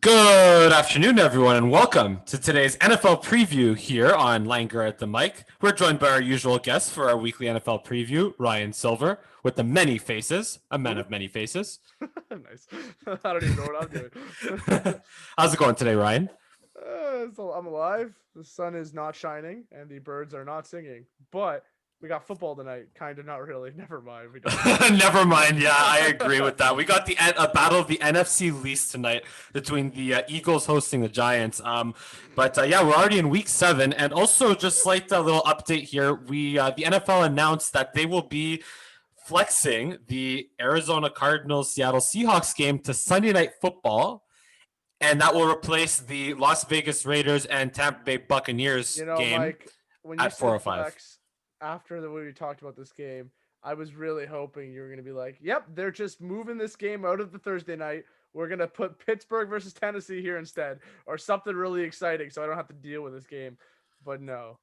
Good afternoon, everyone, and welcome to today's NFL preview here on LANGERR at the mic. We're joined by our usual guests for our weekly NFL preview, Ryan Silver, with the many faces, a man of many faces. Nice. I don't even know what I'm doing. How's it going today, Ryan? I'm alive. The sun is not shining and the birds are not singing. But we got football tonight. Kind of, not really. Never mind. We don't. Never mind. Yeah, I agree with that. We got the a battle of the NFC least tonight between the Eagles hosting the Giants. But yeah, we're already in week 7, and also just slight little update here. The NFL announced that they will be flexing the Arizona Cardinals Seattle Seahawks game to Sunday Night Football, and that will replace the Las Vegas Raiders and Tampa Bay Buccaneers game Mike, when you at said 4:05. flex after the way we talked about this game, I was really hoping you were going to be like, "Yep, they're just moving this game out of the Thursday night. We're going to put Pittsburgh versus Tennessee here instead, or something really exciting, so I don't have to deal with this game." But no,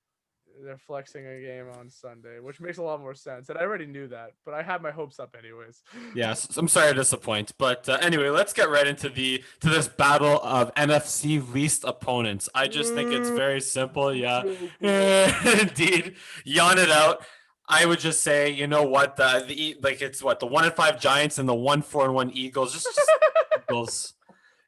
they're flexing a game on Sunday, which makes a lot more sense. And I already knew that, but I had my hopes up anyways. Yes, I'm sorry to disappoint, but anyway, let's get right into this battle of NFC least opponents. I just think it's very simple. Yeah, indeed, yawn it out. I would just say, you know what, it's what the 1-5 Giants and the 1-4-1 Eagles. Just Eagles.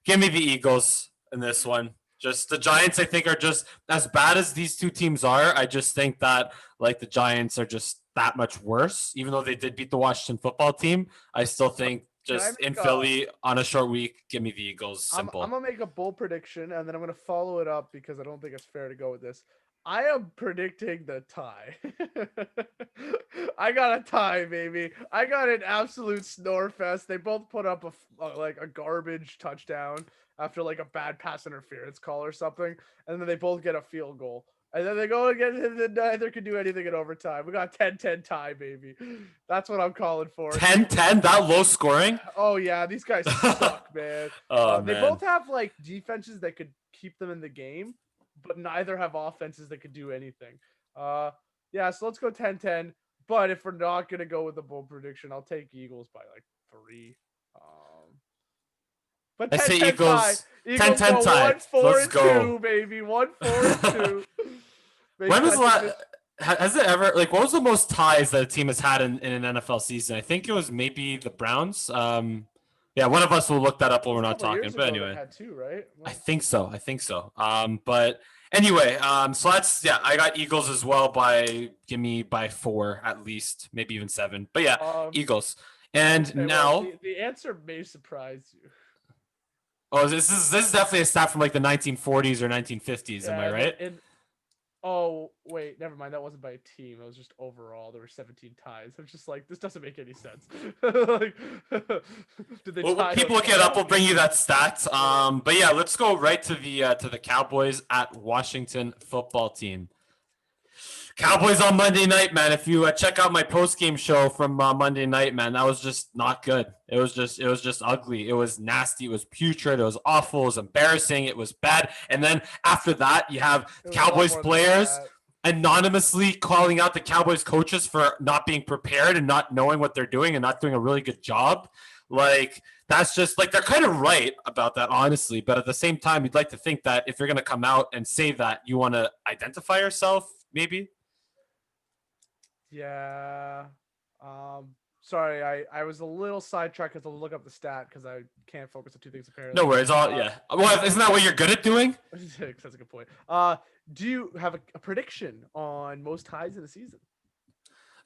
Give me the Eagles in this one. Just the Giants, I think, are just as bad as these two teams are. I just think that the Giants are just that much worse. Even though they did beat the Washington football team, I still think just in Philly on a short week, give me the Eagles. Simple. I'm gonna make a bold prediction, and then I'm gonna follow it up because I don't think it's fair to go with this. I am predicting the tie. I got a tie, baby. I got an absolute snore fest. They both put up a garbage touchdown after a bad pass interference call or something, and then they both get a field goal. And then they go again, and neither can do anything in overtime. We got 10-10 tie, baby. That's what I'm calling for. 10-10? That low scoring? Oh, yeah. These guys suck, man. They both have, defenses that could keep them in the game, but neither have offenses that could do anything. Yeah, so let's go 10-10. But if we're not going to go with the bold prediction, I'll take Eagles by, 3. But I say Eagles. 10-10 tie. Let's go, baby. 1-4-2. When was the last? Has it ever what was the most ties that a team has had in an NFL season? I think it was maybe the Browns. Yeah, one of us will look that up when we're not talking. But anyway, had 2, right? I think so. But anyway, so I got Eagles as well give me by 4 at least, maybe even 7. But yeah, Eagles. And okay, now the answer may surprise you. Oh, this is definitely a stat from the 1940s or 1950s. Am I right? Oh, wait, never mind. That wasn't by a team. It was just overall. There were 17 ties. I'm just this doesn't make any sense. Did they people look it up. We'll bring you that stat. But yeah, let's go right to the Cowboys at Washington football team. Cowboys on Monday night, man. If you check out my post-game show from Monday night, man, that was just not good. It was just ugly. It was nasty. It was putrid. It was awful. It was embarrassing. It was bad. And then after that, you have Cowboys players anonymously calling out the Cowboys coaches for not being prepared and not knowing what they're doing and not doing a really good job. That's just they're kind of right about that, honestly. But at the same time, you'd like to think that if you're going to come out and say that, you want to identify yourself, maybe. Yeah. Sorry, I was a little sidetracked to look up the stat because I can't focus on 2 things apparently. No worries. Yeah. Well, isn't that what you're good at doing? That's a good point. Do you have a prediction on most ties in the season?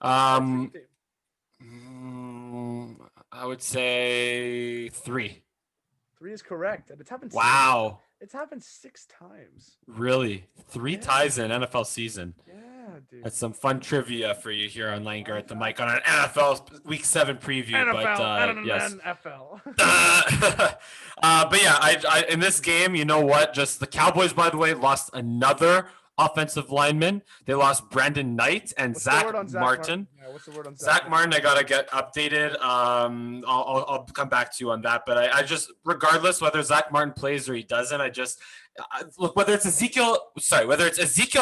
I would say 3. 3 is correct, and it's happened. Wow. It's happened 6 times. Really? 3 ties in an NFL season. Yeah, dude. That's some fun trivia for you here on LANGERR at the mic on an NFL Week 7 preview. Yes. NFL. But yeah, I in this game, you know what? Just the Cowboys, by the way, lost another offensive lineman. They lost Brandon Knight and Zach Martin. Yeah, what's the word on Zach Martin? I gotta get updated. I'll come back to you on that. But I just, regardless whether Zach Martin plays or he doesn't, look, whether it's Ezekiel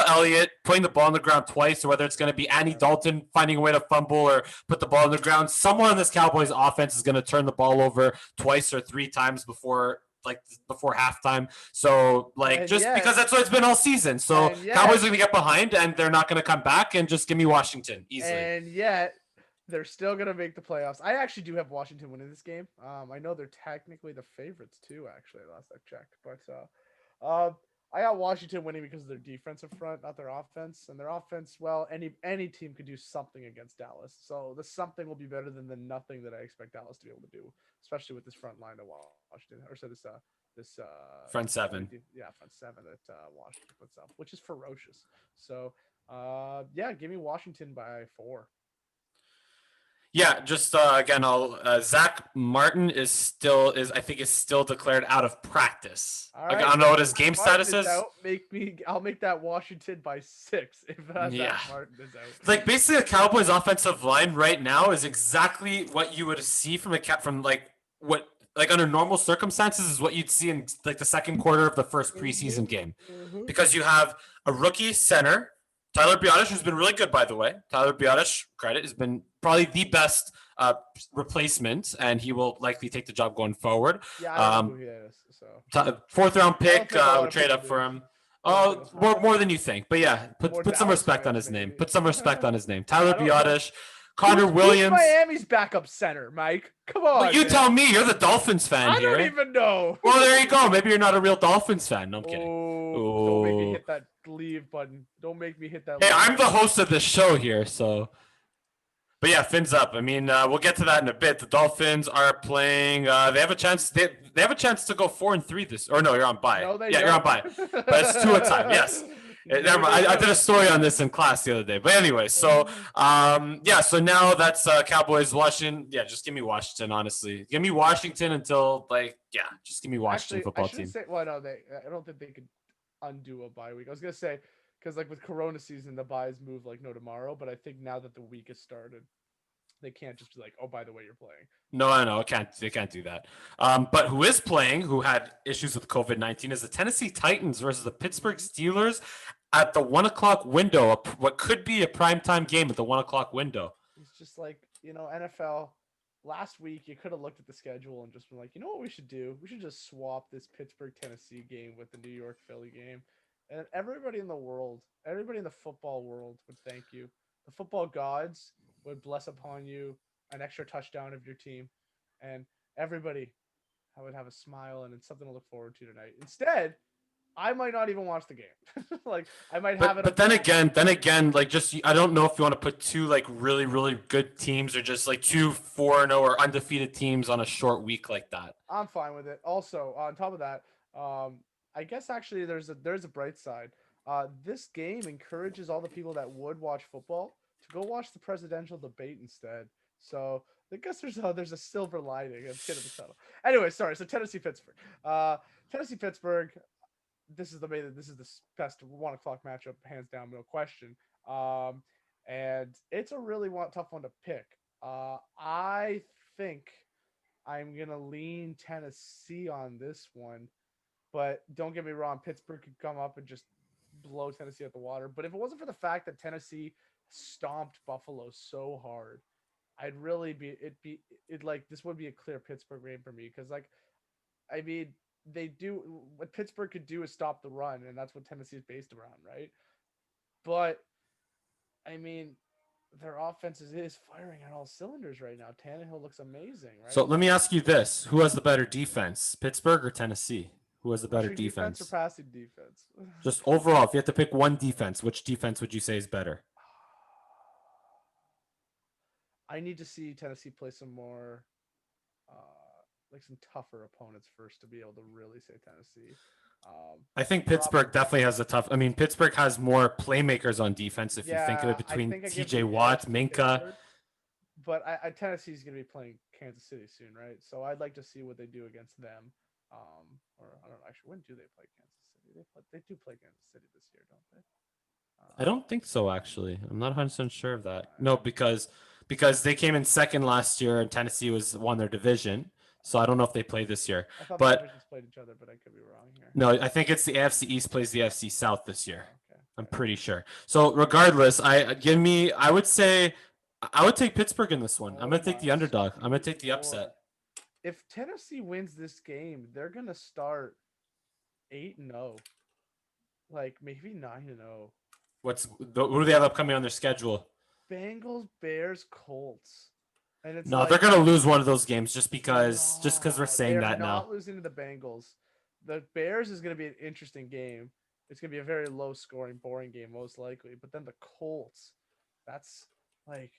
Elliott putting the ball on the ground twice, or whether it's going to be Andy Dalton finding a way to fumble or put the ball on the ground, someone on this Cowboys offense is going to turn the ball over twice or 3 times before like before halftime. So like And just yet, because that's what it's been all season. So and yet, Cowboys are gonna get behind and they're not gonna come back, and just give me Washington easily. and yet, they're still gonna make the playoffs. I actually do have Washington winning this game. I know they're technically the favorites too. Actually, last I checked, but I got Washington winning because of their defensive front, not their offense. And their offense, well, any team could do something against Dallas. So the something will be better than the nothing that I expect Dallas to be able to do, especially with this front line of Washington, or so this Front seven. yeah, front seven that Washington puts up, which is ferocious. So yeah, give me Washington by 4. Yeah, just again, I'll Zach Martin is I think is still declared out of practice. All Like, right, I don't know what his game Martin status is. out. I'll make that Washington by 6 if Yeah. Zach Martin is out. Like basically, the Cowboys' offensive line right now is exactly what you would see from like under normal circumstances is what you'd see in like the second quarter of the first preseason game, because you have a rookie center, Tyler Biotish, who's been really good, by the way. Tyler Biotish, credit, has been probably the best replacement, and he will likely take the job going forward. Yeah, I don't know who he is. So Fourth round pick, think a lot would of trade people up do. for him. I don't Oh, think it's much. more than you think, but yeah, More put some Dallas respect on fans, his name. maybe. Put some respect on his name. Tyler I don't know. Biotish, Connor Who's Williams. Miami's backup center, Mike? Come on. Well, you man. tell me. You're the Dolphins fan I here. don't even know. Well, there you go. Maybe you're not a real Dolphins fan. No, I'm kidding. Oh, don't make me Ooh. hit that leave button. Don't make me hit that. Hey, leave I'm the button. host of this show here, so. But yeah, fins up. I mean, we'll get to that in a bit. The Dolphins are playing. They have a chance. They have a chance to go 4-3 this. Or no, you're on bye. No, they yeah, don't. you're on bye. But it's 2 at a time. Yes. Never mind. I did a story on this in class the other day. But anyway, so yeah, so now that's Cowboys, Washington. Yeah, just give me Washington, honestly. Give me Washington until just give me Washington Actually, football I shouldn't team. say. Well, no, I don't think they could undo a bye week. I was gonna say because like with Corona season, the byes move like no tomorrow. But I think now that the week has started, they can't just be like, oh, by the way, you're playing. No, they can't do that. But who is playing, who had issues with COVID-19, is the Tennessee Titans versus the Pittsburgh Steelers at the 1 o'clock window. What could be a primetime game at the 1 o'clock window. It's just like, NFL. Last week, you could have looked at the schedule and just been like, you know what we should do? We should just swap this Pittsburgh Tennessee game with the New York Philly game, and everybody in the world, everybody in the football world would thank you. The football gods would bless upon you an extra touchdown of your team, and everybody would have a smile and it's something to look forward to tonight. Instead, I might not even watch the game. Like I might have it. But then again, like just I don't know if you want to put two like really really good teams or just like 2 4-0 or undefeated teams on a short week like that. I'm fine with it. Also, on top of that, I guess actually there's a bright side. This game encourages all the people that would watch football to go watch the presidential debate instead. So I guess there's a silver lining. I'm kidding the title. Anyway, sorry. So Tennessee Pittsburgh. Tennessee Pittsburgh. This is the best 1 o'clock matchup, hands down, no question. And it's a really tough one to pick. I think I'm gonna lean Tennessee on this one, but don't get me wrong, Pittsburgh could come up and just blow Tennessee out the water. But if it wasn't for the fact that Tennessee stomped Buffalo so hard, I'd really this would be a clear Pittsburgh game for me, because I mean, what Pittsburgh could do is stop the run, and that's what Tennessee is based around, right? But I mean, their offense is firing on all cylinders right now. Tannehill looks amazing, right? So let me ask you this: who has the better defense, Pittsburgh or Tennessee? Who has the better defense? Or passing defense? Just overall, if you had to pick one defense, which defense would you say is better? I need to see Tennessee play some more, some tougher opponents first to be able to really say Tennessee. I think Pittsburgh definitely has a tough. I mean, Pittsburgh has more playmakers on defense. If you think of it between T.J. Watt, Minka. But Tennessee's going to be playing Kansas City soon, right? So I'd like to see what they do against them. Or I don't know. Actually, when do they play Kansas City? They do play Kansas City this year, don't they? I don't think so. Actually, I'm not 100% sure of that. No, because they came in second last year and Tennessee won their division. So I don't know if they play this year. I thought but the divisions played each other, but I could be wrong here. No, I think it's the AFC East plays the AFC South this year. Okay. I'm pretty sure. So regardless, I would take Pittsburgh in this one. I'm gonna take the underdog. I'm gonna take the upset. if Tennessee wins this game, they're gonna start 8-0, like maybe 9-0. Who do they have upcoming on their schedule? Bengals, Bears, Colts, and it's No, they're like gonna lose one of those games just because we're no, they saying are that not now. losing to the Bengals. The Bears is gonna be an interesting game. It's gonna be a very low scoring, boring game most likely. But then the Colts, that's like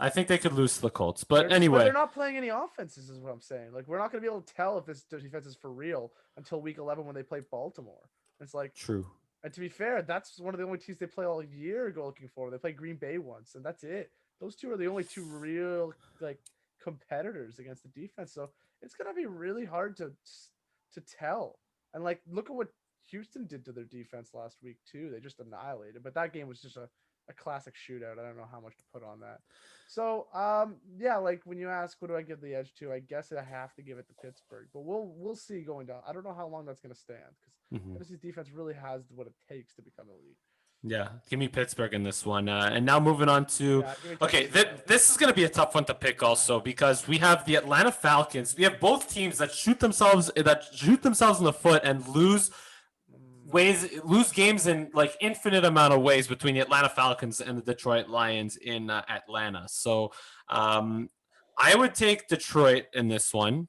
I think they could lose to the Colts, they're but just, but they're anyway, not playing any offenses, is what I'm saying. Like we're not gonna be able to tell if this defense is for real until week 11 when they play Baltimore. It's like, true. and to be fair, that's one of the only teams they play all year ago looking for. They play Green Bay once, and that's it. Those two are the only two real like competitors against the defense. So it's gonna be really hard to tell. And like, look at what Houston did to their defense last week too. They just annihilated. But that game was just a classic shootout. I don't know how much to put on that. So yeah, like when you ask what do I give the edge to, I guess I have to give it to Pittsburgh. But we'll see going down. I don't know how long that's gonna stand because Hmm. Tennessee's defense really has what it takes to become elite. Yeah, give me Pittsburgh in this one. And now moving on to Yeah, give me okay, Tennessee. this is going to be a tough one to pick also because we have the Atlanta Falcons. We have both teams that shoot themselves in the foot and lose games in like infinite amount of ways between the Atlanta Falcons and the Detroit Lions in Atlanta. So um, I would take Detroit in this one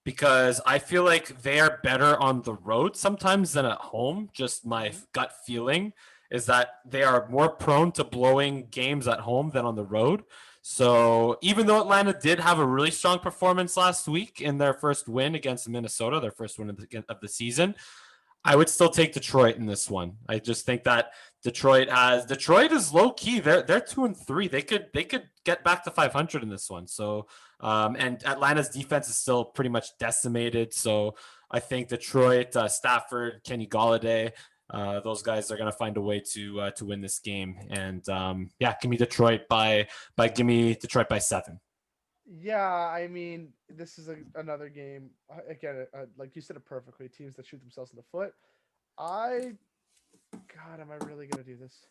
because I feel like they are better on the road sometimes than at home. Just my Mhm. gut feeling is that they are more prone to blowing games at home than on the road. So even though Atlanta did have a really strong performance last week in their first win against Minnesota, their first win of the season, I would still take Detroit in this one. I just think that Detroit is low key. They're 2-3. They could get back to 500 in this one. So and Atlanta's defense is still pretty much decimated. So I think Detroit, Stafford, Kenny Galladay, those guys are gonna find a way to win this game. And yeah, give me Detroit by 7. Yeah, I mean, this is another game. Again, like you said it perfectly. Teams that shoot themselves in the foot. I, God, am I really gonna do this?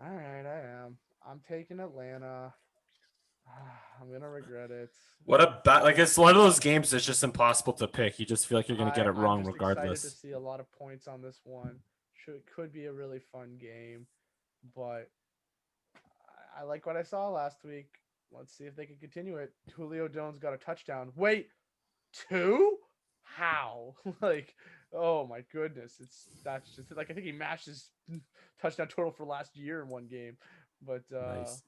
All right, I am. I'm taking Atlanta. I'm gonna regret it. What a like it's one of those games that's just impossible to pick. You just feel like you're gonna get it I'm wrong just excited to regardless. see a lot of points on this one. Could be a really fun game, but I like what I saw last week. Let's see if they can continue it. Julio Jones got a touchdown. Wait, two? How? Like, oh my goodness. That's just like I think he matched his touchdown total for last year in one game. But Nice.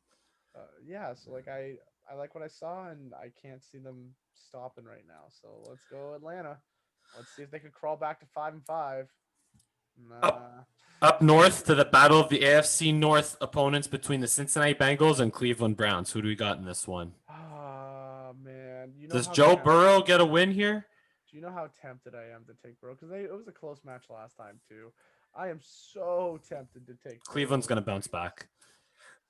yeah, so like I like what I saw and I can't see them stopping right now. So let's go Atlanta. Let's see if they can crawl back to 5-5. Up Nah. up north to the battle of the AFC North opponents between the Cincinnati Bengals and Cleveland Browns. Who do we got in this one? Ah man, you know Does how Joe tempted. Burrow get a win here? Do you know how tempted I am to take Burrow? Because it was a close match last time too. I am so tempted to take Cleveland's Burrow. gonna bounce back.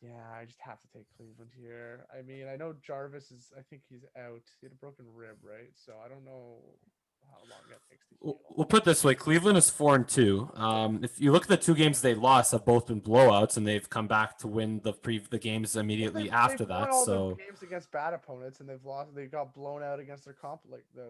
Yeah, I just have to take Cleveland here. I mean, I know Jarvis is. I think he's out. He had a broken rib, right? So I don't know how long that takes to heal. We'll put it this way: Cleveland is 4-2. If you look at the two games they lost, have both been blowouts, and they've come back to win the games But immediately they've after won that. all their So games against bad opponents, and they've lost. They got blown out against their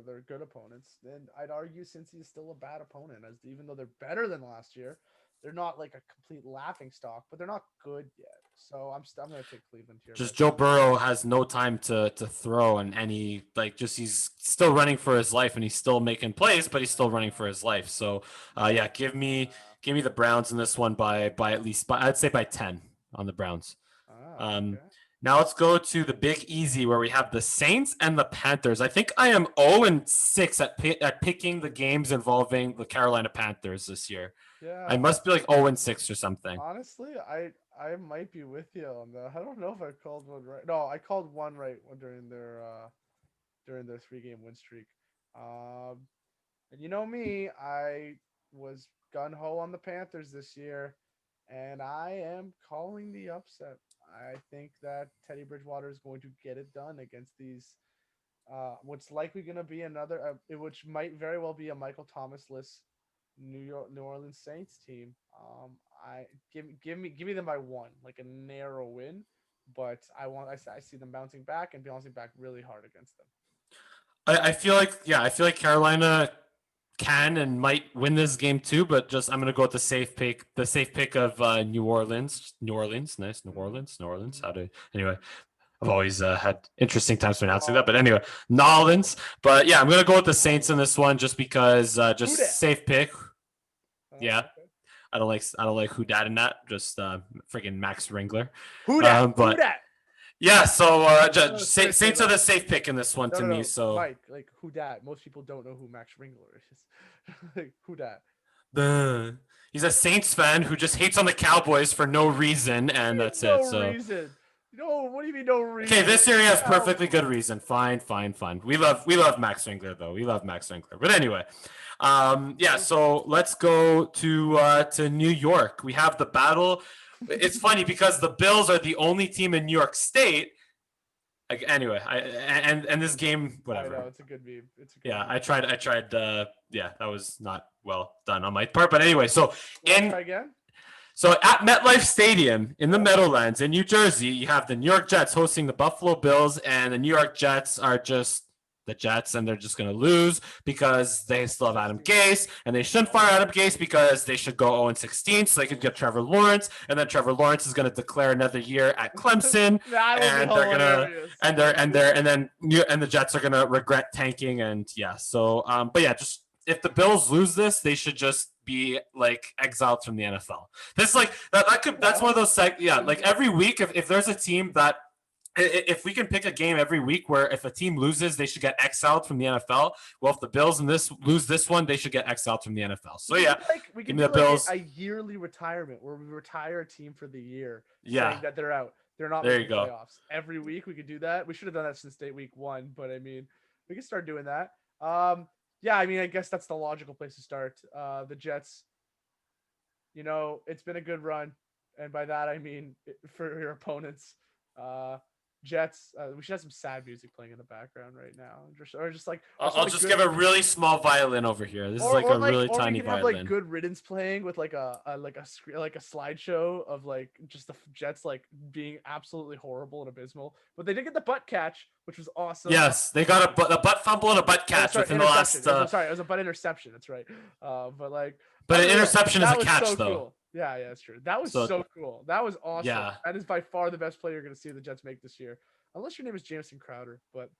their good opponents. And I'd argue since he's still a bad opponent, as even though they're better than last year, they're not like a complete laughing stock, but they're not good yet. So I'm gonna take Cleveland here by just Joe 7. Burrow has no time to throw, and any like just he's still running for his life, and he's still making plays, but he's still running for his life. So yeah, give me the Browns in this one by at least I'd say by 10 on the Browns. Um, Okay. Now let's go to the Big Easy where we have the Saints and the Panthers. I think I am 0-6 at picking the games involving the Carolina Panthers this year. I Yeah. must be like 0-6 or something. Honestly, I might be with you on that. I don't know if I called one right. No, I called one right during their 3 game win streak. Um, and you know me, I was gun ho on the Panthers this year, and I am calling the upset. I think that Teddy Bridgewater is going to get it done against these. What's likely going to be another, which might very well be a Michael Thomas-less New Orleans Saints team. I give me them by one, like a narrow win, but I see them bouncing back and bouncing back really hard against them. I feel like I feel like Carolina can and might win this game too, but just I'm gonna go with the safe pick of New Orleans. New Orleans, nice. New Mhm, Orleans, New Orleans. mhm. Anyway, I've always had interesting times pronouncing that, but Rollins. anyway, Nolans. But yeah, I'm gonna go with the Saints in Rollins. this one just because Who just dat? safe pick. Oh, Yeah, okay. I don't like who dat in that. Just freaking Max Ringler. Who dat? Who But dat? yeah, so No, seriously Saints are though. the safe pick in this one No, to no, me. no, So Mike. Like who dat? Most people don't know who Max Ringler is. Like who dat? the he's a Saints fan who just hates on the Cowboys for no reason, and that's No it. So reason. No, what do you mean no okay, reason? this year he has How? perfectly good reason. Fine, fine, fine. We love Max Winkler though. We love Max Winkler. But anyway, yeah. So let's go to New York. We have the battle. It's funny because the Bills are the only team in New York State. Like, anyway, and this game, I know whatever. it's a good meme. It's a good Yeah, meme. I tried. Yeah, that was not well done on my part. But anyway, so You want to in try again? so at MetLife Stadium in the Yep. Meadowlands in New Jersey, you have the New York Jets hosting the Buffalo Bills, and the New York Jets are just the Jets, and they're just going to lose because they still have Adam 16. Gase, and they shouldn't fire Adam Gase because they should go 0-16 so they could get Trevor Lawrence, and then Trevor Lawrence is going to declare another year at Clemson, That would be and they're gonna hilarious. and the Jets are gonna regret tanking, and yeah. So, but yeah, just if the Bills lose this, they should just be like exiled from the NFL. This like that could that's one of those like every week if there's a team that if we can pick a game every week where if a team loses they should get exiled from the NFL. Well, if the Bills and this lose this one, they should get exiled from the NFL. So yeah, We give could me do the like Bills. a yearly retirement where we retire a team for the year, Yeah, saying that they're out. They're not there you making go. playoffs. Every week we could do that. We should have done that since week 1, but I mean, we can start doing that. Yeah, I mean, I guess that's the logical place to start. The Jets, it's been a good run, and by that I mean for your opponents. Uh, Jets, we should have some sad music playing in the background right now, or some I'll like just good, give a really small violin over here. This is like a really or we tiny can have like violin. good riddance playing with like a slideshow of like just the Jets like being absolutely horrible and abysmal, but they did get the butt catch, which was awesome. Yes, they got a butt fumble and a butt Oh, catch sorry, within the interception. last. It was a butt interception. That's right. But like, But an interception is a that was catch, so though. cool. Yeah, yeah, that's true. That was So so cool. That was awesome. yeah, That is by far the best play you're going to see the Jets make this year, unless your name is Jameson Crowder. But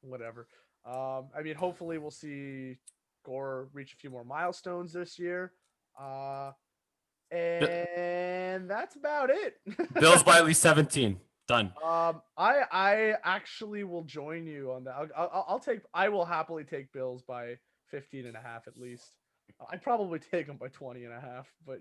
whatever. I mean, hopefully we'll see Gore reach a few more milestones this year. And that's about it. Bills by at least 17. Done. I actually will join you on that. I will happily take Bills by 15 and a half at least. I'd probably take them by 20 and a half, but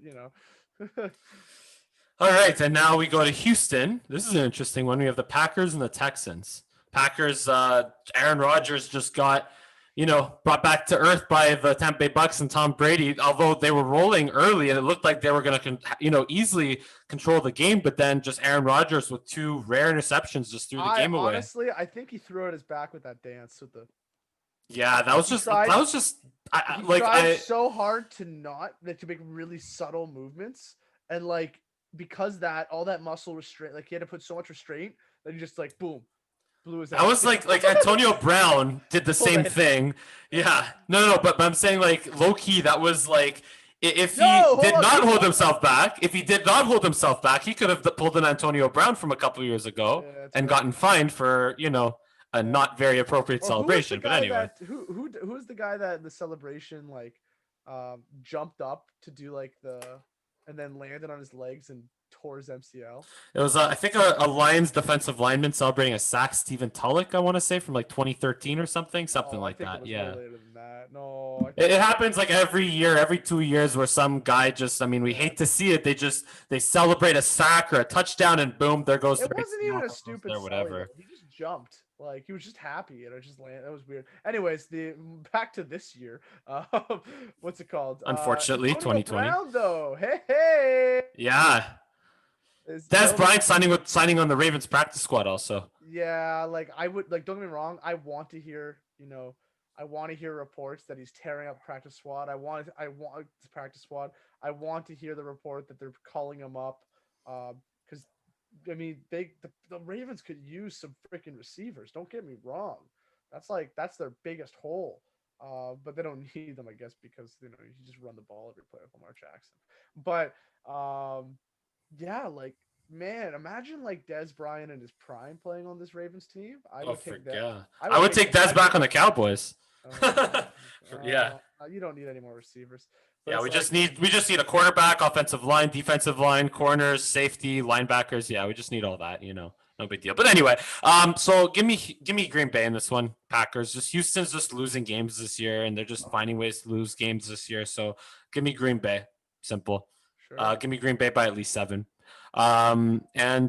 All right, and now we go to Houston. This is an interesting one. We have the Packers and the Texans. Packers, Aaron Rodgers just got, brought back to earth by the Tampa Bay Bucks and Tom Brady. Although they were rolling early and it looked like they were going to, easily control the game, but then just Aaron Rodgers with 2 rare interceptions just threw the game away. Honestly, I think he threw at his back with that dance with the. Yeah, that was just. He tried so hard to make really subtle movements, and like because that all that muscle restraint, like he had to put so much restraint that he just like boom, blew his. I was like Antonio Brown did the same thing. Yeah, no, but I'm saying like low key that was like if he did not hold himself back, he could have pulled an Antonio Brown from a couple years ago and gotten fined for a not very appropriate celebration. But anyway, who's the guy that the celebration like jumped up to do like and then landed on his legs and tore his MCL? It was I think a Lions defensive lineman celebrating a sack, Stephen Tulloch, I want to say from like 2013 or something like that. Yeah. Later than that. No, it happens like every year, every 2 years, where some guy just, I mean, we hate to see it. They celebrate a sack or a touchdown, and boom, there goes. It wasn't even a stupid or whatever. He just jumped. Like he was just happy and it just landed. That was weird. Anyways, back to this year. What's it called? Unfortunately, 2020. Brown, though. Hey. Yeah. Des Bryant signing on the Ravens practice squad also. Yeah, like I would like. Don't get me wrong. I want to hear I want to hear reports that he's tearing up practice squad. I want the practice squad. I want to hear the report that they're calling him up. Because I mean, the Ravens could use some freaking receivers. Don't get me wrong. That's their biggest hole. But they don't need them, I guess, because you just run the ball every play with Lamar Jackson. But yeah, like man, imagine like Des Bryant in his prime playing on this Ravens team. I Oh, would take that. yeah. I I would would take take that. Dez I'd back take. on the Cowboys. Oh, Yeah. you don't need any more receivers. But Yeah, it's like, we just need a quarterback, offensive line, defensive line, corners, safety, linebackers. Yeah, we just need all that, No big deal. But anyway, so give me Green Bay in this one. Packers. Just Houston's just losing games this year, and they're just finding ways to lose games this year. So give me Green Bay. Simple. sure. Give me Green Bay by at least 7. And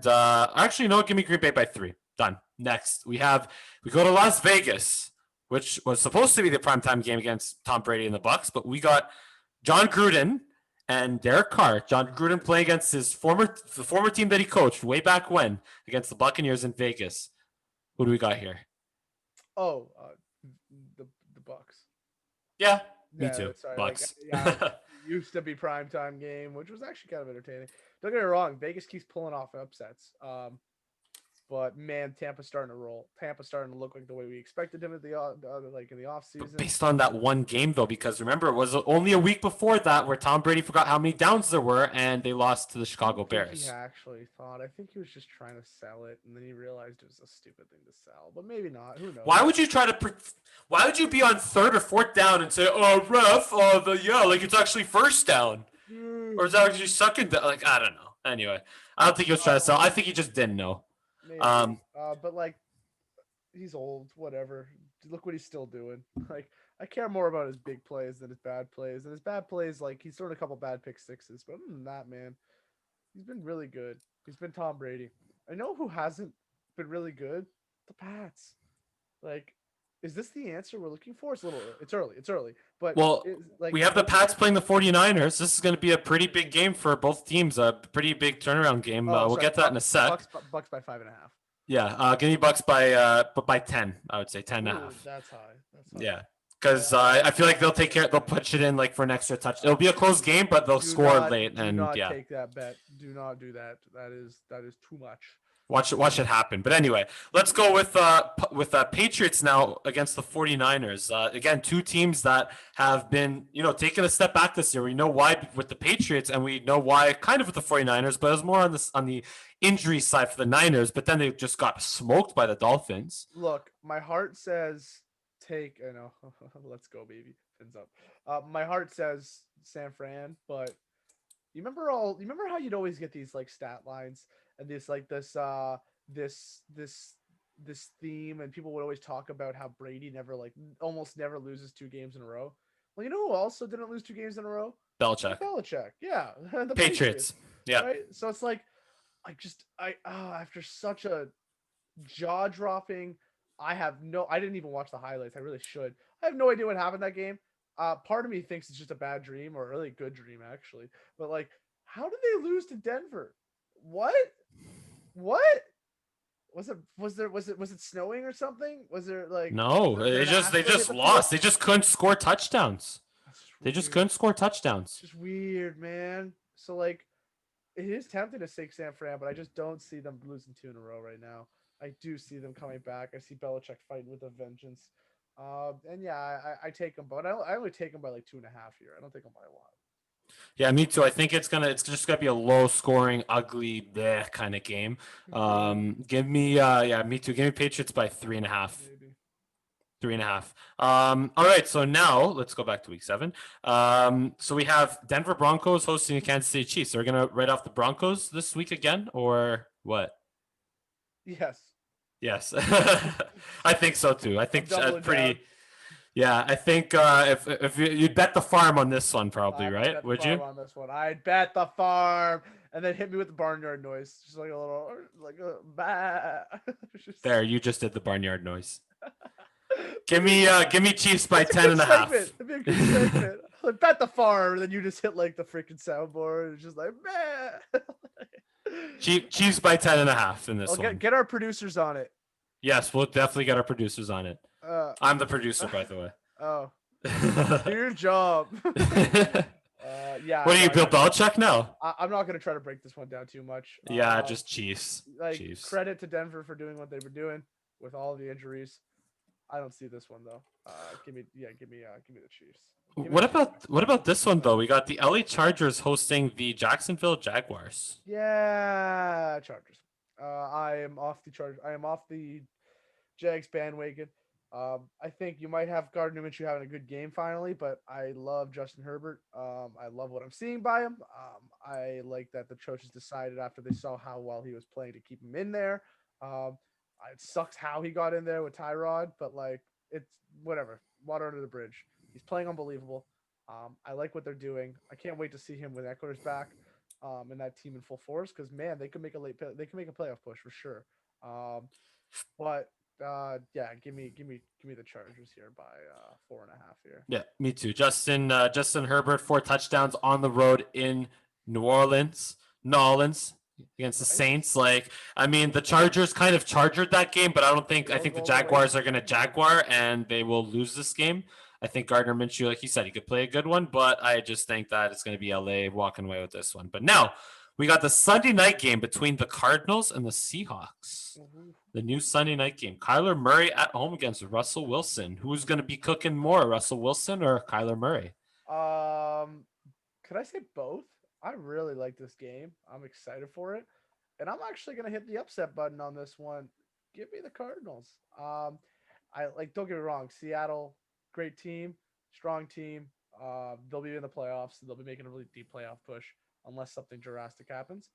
actually, no, give me Green Bay by 3. Done. Next, we go to Las Vegas, which was supposed to be the primetime game against Tom Brady and the Bucks, but we got John Gruden and Derek Carr. John Gruden playing against the former team that he coached way back when against the Buccaneers in Vegas. Who do we got here? Oh, the Bucks. Yeah, me Yeah, too. sorry. Bucks. Used to be primetime game, which was actually kind of entertaining. Don't get me wrong, Vegas keeps pulling off upsets. But man, Tampa's starting to roll. Tampa's starting to look like the way we expected him at like in the off season. Based on that one game, though, because remember, it was only a week before that where Tom Brady forgot how many downs there were, and they lost to the Chicago Bears. He actually thought. I think he was just trying to sell it, and then he realized it was a stupid thing to sell. But maybe not. Who knows? Why would you Why would you be on 3rd or 4th down and say, "Oh, ref, like it's actually 1st down," or is that actually 2nd down? Like, I don't know. Anyway, I don't think he was trying to sell. I think he just didn't know. Maybe. But like, he's old. Whatever. Look what he's still doing. Like, I care more about his big plays than his bad plays. And his bad plays, like, he's thrown a couple bad pick sixes. But other than that, man, he's been really good. He's been Tom Brady. I know who hasn't been really good. The Pats. Like, is this the answer we're looking for? It's a little. It's early. But well, we have the Pats playing the 49ers. This is going to be a pretty big game for both teams. A pretty big turnaround game. We'll get to that in a sec. Bucks by 5.5. Yeah, give me Bucks by 10. I would say 10 and a half. That's high. Yeah, because I feel like they'll take care. They'll push it in like for an extra touch. It'll be a close game, but they'll score late. Do and not yeah, take that bet. Do not do that. That is too much. Watch it happen. But anyway, let's go with Patriots now against the 49ers. Again, two teams that have been, taking a step back this year. We know why with the Patriots, and we know why kind of with the 49ers, but it was more on the injury side for the Niners. But then they just got smoked by the Dolphins. Look, my heart says let's go, baby. Fins up. My heart says San Fran, but you remember how you'd always get these like stat lines and this theme, and people would always talk about how Brady almost never loses 2 games in a row. Well, you know who also didn't lose 2 games in a row? Belichick. Yeah. The Patriots. Yeah. Right? So it's like, after such a jaw-dropping, I didn't even watch the highlights. I really should. I have no idea what happened that game. Part of me thinks it's just a bad dream, or a really good dream, actually. But like, how did they lose to Denver? What? Was it snowing or something? Was there like no? They just lost. They just couldn't score touchdowns. They just couldn't score touchdowns. It's just weird, man. So like, it is tempting to take San Fran, but I just don't see them losing 2 in a row right now. I do see them coming back. I see Belichick fighting with a vengeance. And yeah, I take them, but I only take them by like 2.5 here. I don't take them by a lot. Yeah, me too. I think it's just gonna be a low scoring, ugly, bleh kind of game. Give me, me too. Give me Patriots by 3.5. Maybe. 3.5. All right. So now let's go back to week 7. So we have Denver Broncos hosting the Kansas City Chiefs. So we're gonna write off the Broncos this week again, or what? Yes. I think so too. I think pretty. Down. Yeah, I think if you'd bet the farm on this one, probably, right? Would you? On this one, I'd bet the farm, and then hit me with the barnyard noise, just like a little, like a bah. There, you just did the barnyard noise. Give me Chiefs by 10.5. It'd be a good segment. Like, bet the farm, and then you just hit like the freaking soundboard. It's just like, bah. Chiefs by 10.5 in this one. Get our producers on it. Yes, we'll definitely get our producers on it. I'm the producer, by the way. Oh, do your job. Yeah. What are you, Bill Belichick now? I'm not gonna try to break this one down too much. Yeah, just Chiefs. Chiefs. Credit to Denver for doing what they were doing with all the injuries. I don't see this one though. Give me the Chiefs. Give me What the Chiefs. about this one though? We got the LA Chargers hosting the Jacksonville Jaguars. Yeah, Chargers. I am off the Chargers. I am off the Jags bandwagon. I think you might have Gardner Minshew having a good game finally, but I love Justin Herbert. I love what I'm seeing by him. I like that the coaches decided after they saw how well he was playing to keep him in there. It sucks how he got in there with Tyrod, but like it's whatever. Water under the bridge. He's playing unbelievable. I like what they're doing. I can't wait to see him with Eckler's back, and that team in full force because man, they could make a they can make a playoff push for sure. But yeah, give me the Chargers here by 4.5 here. Yeah, me too. Justin Herbert, 4 touchdowns on the road in New Orleans against the Nice. Saints. Like, I mean, the Chargers kind of chargered that game, but I Field think the goal away. Jaguars are going to Jaguar and they will lose this game. I think Gardner Minshew, like you said, he could play a good one, but I just think that it's going to be LA walking away with this one. But now we got the Sunday night game between the Cardinals and the Seahawks. The new Sunday night game. Kyler Murray at home against Russell Wilson. Who's going to be cooking more, Russell Wilson or Kyler Murray? Could I say both? I really like this game. I'm excited for it, and I'm actually gonna hit the upset button on this one. Give me the Cardinals. I like. Don't get me wrong. Seattle, great team, strong team. They'll be in the playoffs. They'll be making a really deep playoff push unless something drastic happens.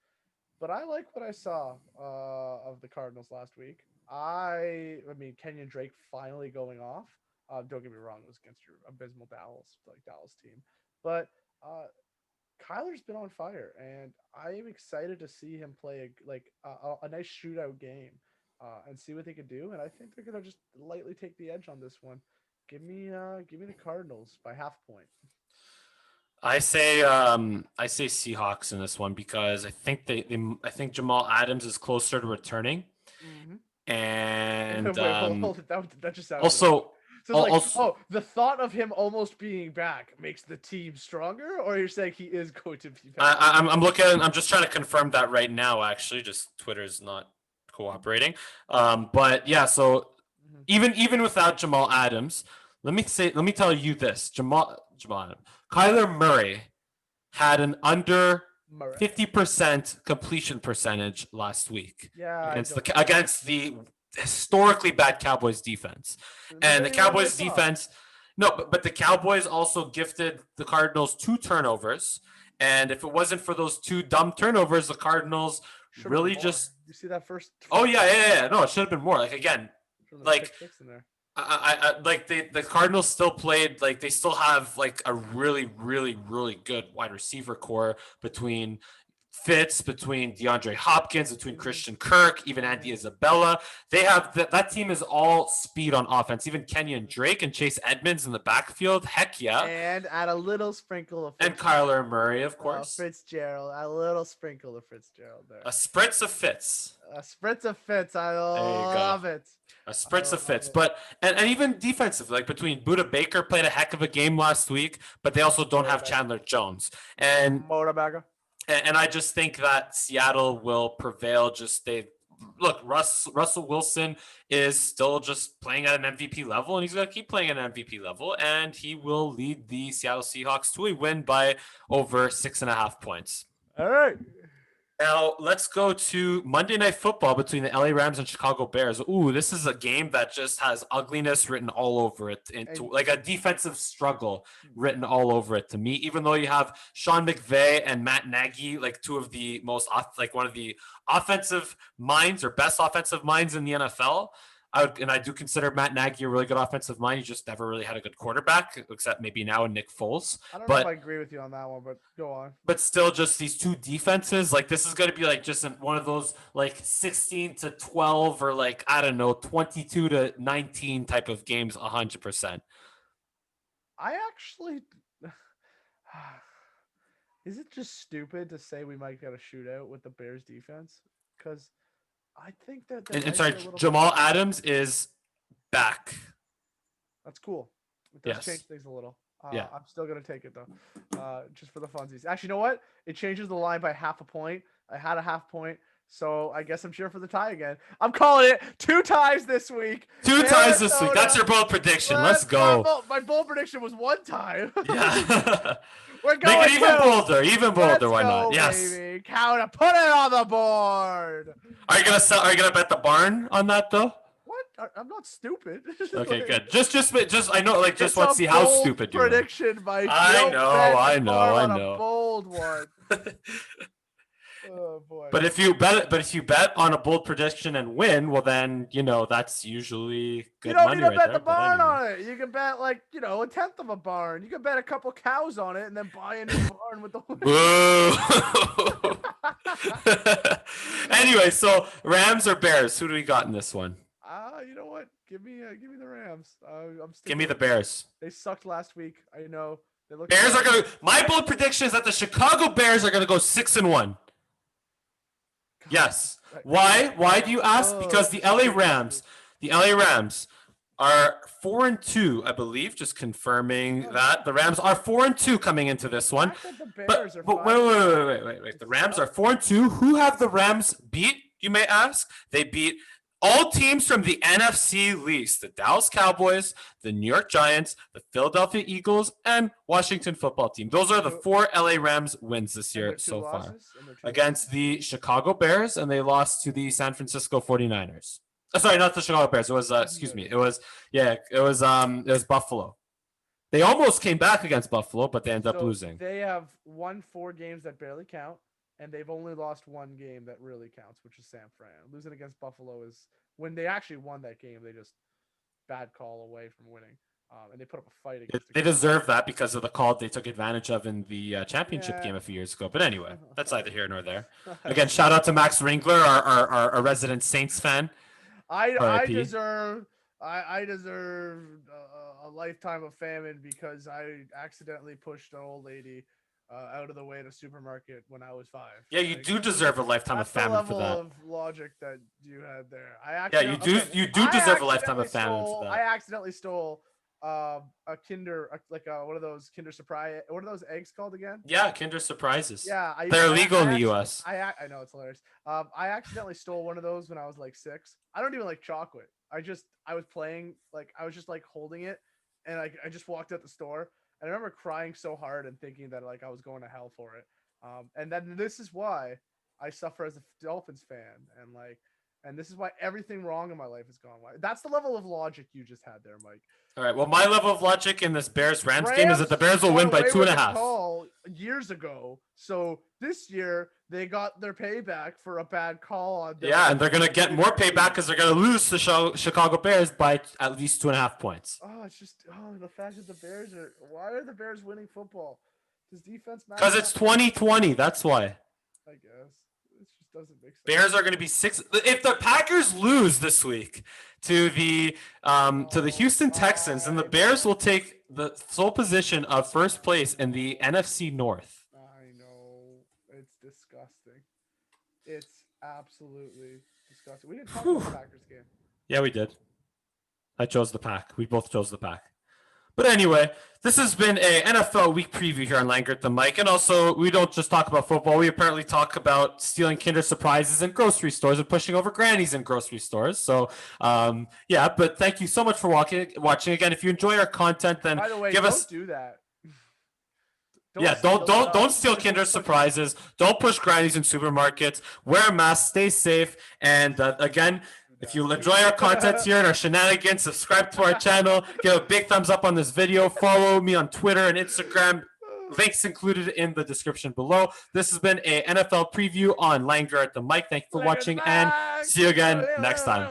But I like what I saw of the Cardinals last week. I mean, Kenyon Drake finally going off. Don't get me wrong, it was against your abysmal Dallas team, but Kyler's been on fire, and I am excited to see him play a nice shootout game and see what they can do. And I think they're gonna just lightly take the edge on this one. Give me the Cardinals by half point. I say Seahawks in this one because I think I think Jamal Adams is closer to returning, Mm-hmm. and Wait, hold it. That just sounded also so it's like, also the thought of him almost being back makes the team stronger, or you're saying he is going to be back? I'm looking. I'm just trying to confirm that right now. Actually, just Twitter's not cooperating. But yeah, so Mhm. even without Jamal Adams, let me tell you this: Jamal Adams, Kyler Murray had an under Murray. 50% completion percentage last week Yeah, against the historically bad Cowboys defense. And the Cowboys defense, no, but the Cowboys also gifted the Cardinals 2 turnovers. And if it wasn't for those 2 dumb turnovers, the Cardinals Should've really been more. just. You see that first? Oh yeah. No, it should have been more. Like again, like pick six in there. I like the Cardinals still played like they still have like a really good wide receiver core between Fitz, between DeAndre Hopkins, between Christian Kirk, even Andy Isabella. They have that team is all speed on offense. Even Kenyon Drake and Chase Edmonds in the backfield. Heck yeah. And add a little sprinkle of And Kyler Murray, of course. Fitzgerald. A little sprinkle of Fitzgerald there. A spritz of Fitz. A spritz of Fitz. I love it. A spritz of Fitz. But and even defensive, like between Buda Baker played a heck of a game last week, but they also don't have Chandler Jones. And I just think that Seattle will prevail. Russell Wilson is still just playing at an MVP level, and he's going to keep playing at an MVP level, and he will lead the Seattle Seahawks to a win by over 6.5 points. All right. Now, let's go to Monday Night Football between the LA Rams and Chicago Bears. Ooh, this is a game that just has ugliness written all over it, like a defensive struggle written all over it to me, even though you have Sean McVay and Matt Nagy, like two of the one of the offensive minds or best offensive minds in the NFL. I do consider Matt Nagy a really good offensive mind. He just never really had a good quarterback, except maybe now in Nick Foles. I don't know if I agree with you on that one, but go on. But still, just these two defenses, like this is going to be like just one of those like 16-12 or like, I don't know, 22-19 type of games, 100%. I actually, is it just stupid to say we might get a shootout with the Bears defense? Because I think that. And sorry, Jamal Adams is back. That's cool. It does change things a little. Yeah. I'm still going to take it, though, just for the funsies. Actually, you know what? It changes the line by half a point. I had a half point. So I guess I'm cheering for the tie again. I'm calling it 2 ties this week. Two ties this week. That's your bold prediction. Let's go. My bold prediction was 1 tie. Yeah. We're Make going it even 2. bolder. Even bolder. Let's Why go, not? Yes. baby. Count it. Put it on the board. Are you gonna bet the barn on that though? What? I'm not stupid. Okay, Like, good. Just I know, like, just it's want to a see how bold stupid you are. prediction, Mike. I You don't know, bet I the know, barn I on know. A bold one. Oh boy. But if you bet on a bold prediction and win, well then that's usually good you don't money need to right bet there. the barn anyway. on it. You can bet like 1/10 of a barn. You can bet a couple cows on it and then buy a new barn with the Boo. Anyway, so Rams or Bears? Who do we got in this one? You know what? Give me the Rams. Give me the Bears. They sucked last week. I know. They look. Bears are gonna. My bold prediction is that the Chicago Bears are gonna go 6-1. Yes. Why? Why do you ask? Because the LA Rams are 4-2, I believe. Just confirming that the Rams are 4-2 coming into this one. But wait. The Rams are 4-2. Who have the Rams beat? You may ask. They beat all teams from the NFC least: the Dallas Cowboys, the New York Giants, the Philadelphia Eagles, and Washington Football Team. Those are the 4 LA Rams wins this year so far against the Chicago Bears, and they lost to the San Francisco 49ers. Sorry, not the Chicago Bears. It was it was Buffalo. They almost came back against Buffalo, but they ended up losing. They have won 4 games that barely count. And they've only lost 1 game that really counts, which is San Fran. Losing against Buffalo is when they actually won that game. They just bad call away from winning, and they put up a fight against. They deserve that because of the call they took advantage of in the championship game a few years ago. But anyway, that's neither here nor there. Again, shout out to Max Ringler, our resident Saints fan. I deserve a lifetime of famine because I accidentally pushed an old lady out of the way at a supermarket when I was 5. Yeah, you do deserve a lifetime of famine for that. That's the level of logic that you had there. You do deserve a lifetime of famine for that. I accidentally stole a Kinder, one of those Kinder Surprise. What are those eggs called again? Yeah, Kinder Surprises. Yeah, they're illegal in the U.S. I know, it's hilarious. I accidentally stole one of those when I was like 6. I don't even like chocolate. I was playing, I was just holding it, and I just walked out the store. I remember crying so hard and thinking that I was going to hell for it. And then this is why I suffer as a Dolphins fan, and this is why everything wrong in my life has gone. That's the level of logic you just had there, Mike. All right. Well, my level of logic in this Bears-Rams game is that the Bears will win by 2.5. Call years ago, so this year they got their payback for a bad call on. And they're gonna get more payback because they're gonna lose the Chicago Bears by at least 2.5 points. It's just the fact that the Bears are. Why are the Bears winning football? Does defense matter? Because it's 2020. That's why. I guess it just doesn't make sense. Bears are gonna be 6. If the Packers lose this week to the Houston Texans, then the Bears will take the sole position of first place in the NFC North. I know, it's disgusting. It's absolutely disgusting. We didn't talk about the Packers game. Yeah, we did. I chose the Pack. We both chose the Pack. But anyway, this has been a NFL week preview here on Langer at the Mic. And also, we don't just talk about football. We apparently talk about stealing Kinder Surprises in grocery stores and pushing over grannies in grocery stores. So, but thank you so much for watching. Again, if you enjoy our content, then by the way, don't do that. Don't steal Kinder Surprises. Don't push grannies in supermarkets. Wear a mask. Stay safe. And again, if you enjoy our content here and our shenanigans, subscribe to our channel. Give a big thumbs up on this video. Follow me on Twitter and Instagram. Links included in the description below. This has been a NFL preview on Langer at the Mic. Thank you for watching, and see you again next time.